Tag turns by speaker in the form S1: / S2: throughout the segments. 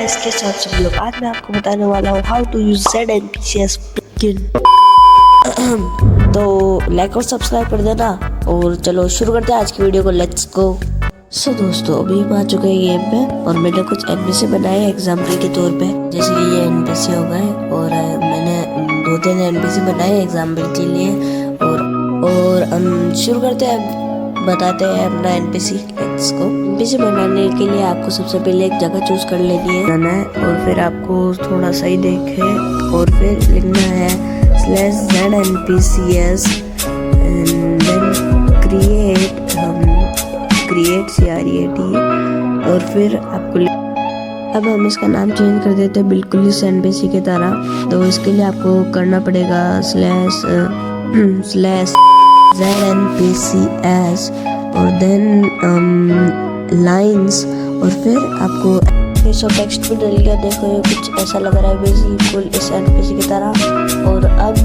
S1: Guys, कैसे आप सब लोग। आज मैं आपको बताने वाला हूँ how to use ZNPCS plugin. तो लाइक और सब्सक्राइब कर देना और चलो शुरू करते हैं आज की वीडियो को। Let's go. सो दोस्तों, अभी हम आ चुके हैं गेम में और मैंने कुछ एनपीसी बनाए एग्जाम्पल के तौर पे। जैसे कि ये एनपीसी हो गए और मैंने 2-3 एनपीसी बनाए एग्जाम्पल के लिए। और हम शुरू करते हैं, बताते हैं अपना एनपीसी। Let's go. एनपीसी बनाने के लिए आपको सबसे पहले एक जगह चूज कर लेनी है और फिर आपको थोड़ा सही देखे और फिर लिखना है /ZNPCS and then create CREAT और फिर आपको अब हम इसका नाम चेंज कर देते हैं बिल्कुल इस एनपीसी की तरह। तो इसके लिए आपको करना पड़ेगा /ZNPCS और देन लाइन्स और फिर आपको टेक्स्ट भी डल गया। देखो ये कुछ ऐसा लग रहा है बिल्कुल इस एनपीसी की तरह। और अब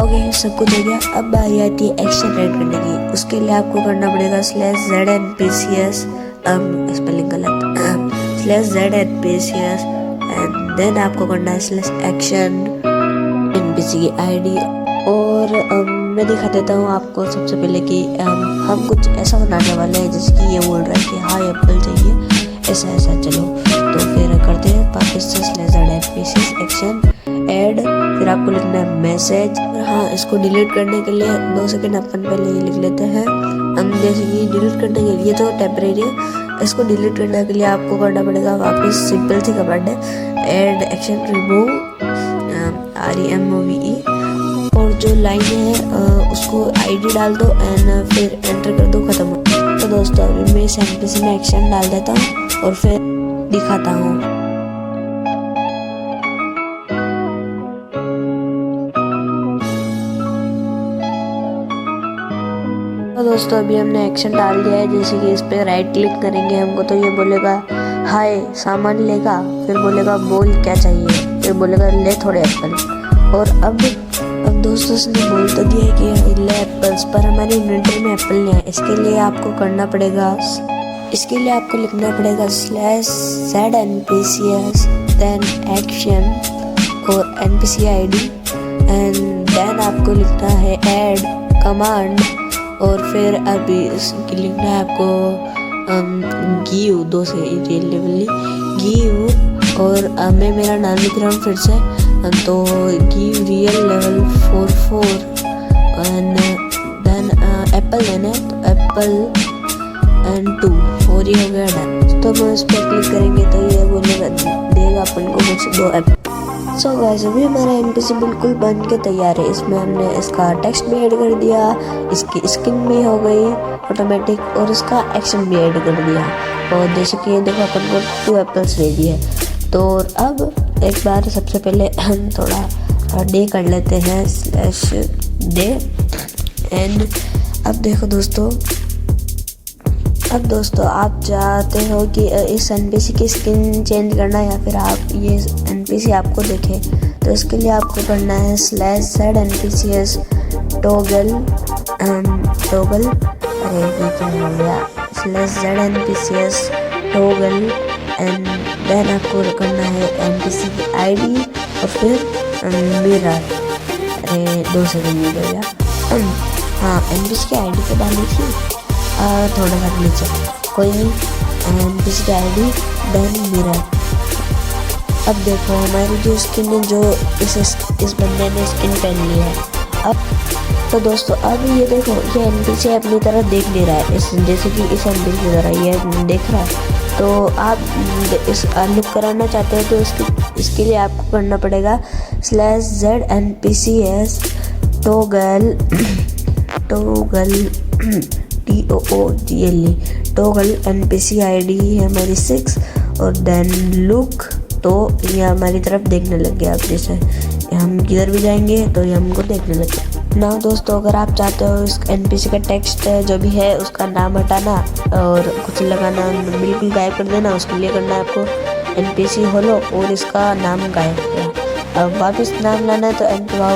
S1: ओके, सब कुछ हो गया। अब बारी आती है एक्शन ऐड करने की। उसके लिए आपको करना पड़ेगा /ZNPCS स्पेलिंग गलत /ZNPCS एंड देन आपको करना है /action एनपीसी की आईडी। और मैं दिखा देता हूँ आपको सबसे पहले कि हम कुछ ऐसा बनाने वाले हैं जैसे कि ये बोल रहा है कि हाँ एप्पल चाहिए ऐसा। चलो तो फिर करते हैं वापस से /ZNPCS एक्शन ऐड। फिर आपको लिखना है मैसेज। हाँ, इसको डिलीट करने के लिए 2 सेकंड अपन पहले ये लिख लेते हैं। हम जैसे कि डिलीट करने के लिए तो टेम्परेरी है, इसको डिलीट करने के लिए आपको करना पड़ेगा वापस सिंपल सी कमांड है ऐड एक्शन रिमूव REMOVE और जो लाइन है उसको आईडी डाल दो एंड फिर एंटर कर दो, खत्म हो। तो दोस्तों अभी मैं इस एनपीसी में एक्शन डाल देता हूँ और फिर दिखाता हूँ। तो दोस्तों अभी हमने एक्शन डाल दिया है। जैसे कि इस पे राइट क्लिक करेंगे हमको तो ये बोलेगा हाय सामान लेगा, फिर बोलेगा बोल क्या चाहिए, फिर बोलेगा ले थोड़े एप्पल। और अब दोस्तों उसने बोल तो दिया है कि ले एप्पल्स, पर हमारे इन्वेंटरी में एप्पल नहीं है। इसके लिए आपको करना पड़ेगा, इसके लिए आपको लिखना पड़ेगा /ZNPCS देन एक्शन और NPC ID एंड देन आपको लिखना है ऐड कमांड और फिर अभी इसकी लिखना है आपको गिव 2 से रिलेवली गिव। और मैं मेरा नाम लिख रहा हूँ फिर से, तो give real level 44 and then apple देना है तो एप्पल एंड 2 और ये हो गया डन। तो हम इस पर क्लिक करेंगे तो ये बोलेगा देगा अपन को कुछ 2 एप्पल। सो गाइस, अभी हमारा एनपीसी बिल्कुल बन के तैयार है। इसमें हमने इसका टेक्स्ट भी ऐड कर दिया, इसकी स्किन भी हो गई ऑटोमेटिक और इसका एक्शन भी ऐड कर दिया। और जैसे कि देखो अपन को 2 एप्पल्स दे दिए। तो अब एक बार सबसे पहले हम थोड़ा डे कर लेते हैं /डे एंड अब देखो दोस्तों, अब दोस्तों आप चाहते हो कि इस एनपीसी की स्किन चेंज करना या फिर आप ये एनपीसी आपको देखे, तो इसके लिए आपको करना है /ZNPCS टॉगल अरे ये क्या हो गया /ZNPCS टॉगल एंड देन आपको करना है एनपीसी की आईडी और फिर मिरर। अरे 2 सेकंड हो गया। हाँ, एनपीसी की आईडी तो डाली थी थोड़ा सा नीचे, कोई नहीं। एनपीसी की आईडी देन मिरर। अब देखो हमारी जो स्किन है, जो इस बंदे ने स्किन पहन ली है। अब तो दोस्तों अब ये देखो ये एनपीसी अपनी तरह देख नहीं रहा है, जैसे कि इस एनपीसी की तरह ये देख रहा है। तो आप इस लुक कराना चाहते हो तो इसके लिए आपको करना पड़ेगा /ZNPCS toggle toggle NPC ID है हमारी 6 और देन लुक। तो ये हमारी तरफ देखने लग गया। अब जैसे हम किधर भी जाएंगे तो ये हमको देखने लग गया ना। दोस्तों अगर आप चाहते हो इस एनपीसी का टेक्स्ट जो भी है उसका नाम हटाना और कुछ लगाना बिल्कुल गायब कर देना, उसके लिए करना है आपको NPC होलो और इसका नाम गायब किया। अब वापस नाम लाना है तो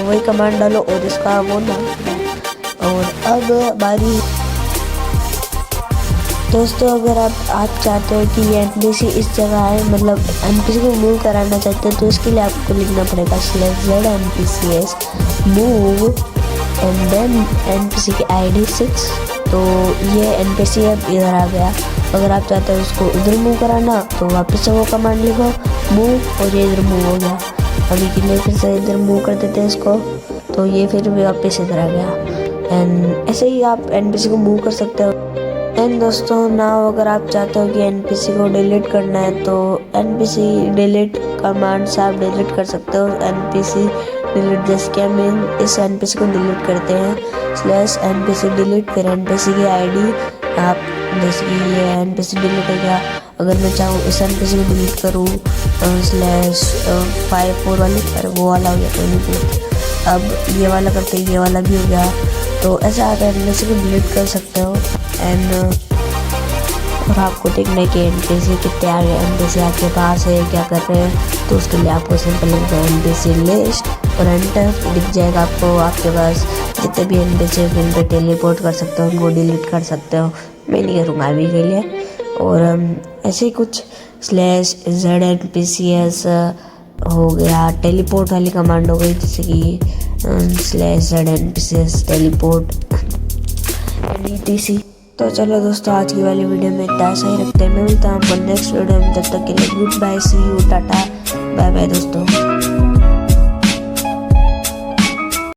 S1: वही कमांड डालो और इसका वो नाम। और अब बारी दोस्तों अगर आप चाहते हो कि ये एनपीसी इस जगह है, मतलब एनपीसी को मूव कराना चाहते हैं, तो इसके लिए आपको लिखना पड़ेगा /z_npcs move and then NPC की ID 6। तो ये एनपीसी अब इधर आ गया। अगर आप चाहते हो उसको इधर मूव कराना तो वापस से वो कमांड लिखो मूव, और ये इधर मूव हो गया। अभी के लिए फिर से इधर मूव कर देते हैं इसको, तो ये फिर वापस इधर आ गया। एंड ऐसे ही आप एनपीसी को मूव कर सकते हो। एंड दोस्तों नाउ अगर आप चाहते हो कि एनपीसी को डिलीट करना है, तो एनपीसी डिलीट कमांड से आप डिलीट कर सकते हो। एनपीसी डिलीट, जैसे कि हम इस एनपीसी को डिलीट करते हैं /npc डिलीट, फिर एनपीसी की ID आप, जैसे कि ये एनपीसी डिलीट हो गया। अगर मैं चाहूँ इस एनपीसी को डिलीट करूँ /54 वाली, अरे वो वाला हो गया, कोई नहीं। अब ये वाला करते ये वाला भी हो गया। तो ऐसे आप एनपीसी को डिलीट कर सकते हो। एंड और आपको देखना है कि एनपीसी कितने आ गए, एनपीसी आपके पास है, क्या कर रहे हैं। तो उसके लिए आपको सिंपल लिखना है एनपीसी लिस्ट और एंटर, दिख जाएगा आपको। आपके पास जितने भी एनपीसी है उन पर टेलीपोर्ट कर सकते हो, उनको डिलीट कर सकते हो। मैं नहीं करूँगा अभी के लिए। और ऐसे ही कुछ /z_npcs हो गया, टेलीपोर्ट वाली कमांड हो गई, जैसे कि /z_npcs टेलीपोर्ट etc। तो चलो दोस्तों आज की वाली वीडियो में इतना सा ही रखते हैं। मैं मिलता हूँ आपको नेक्स्ट वीडियो में, तब तक के लिए good bye, see you, tata, bye bye दोस्तों।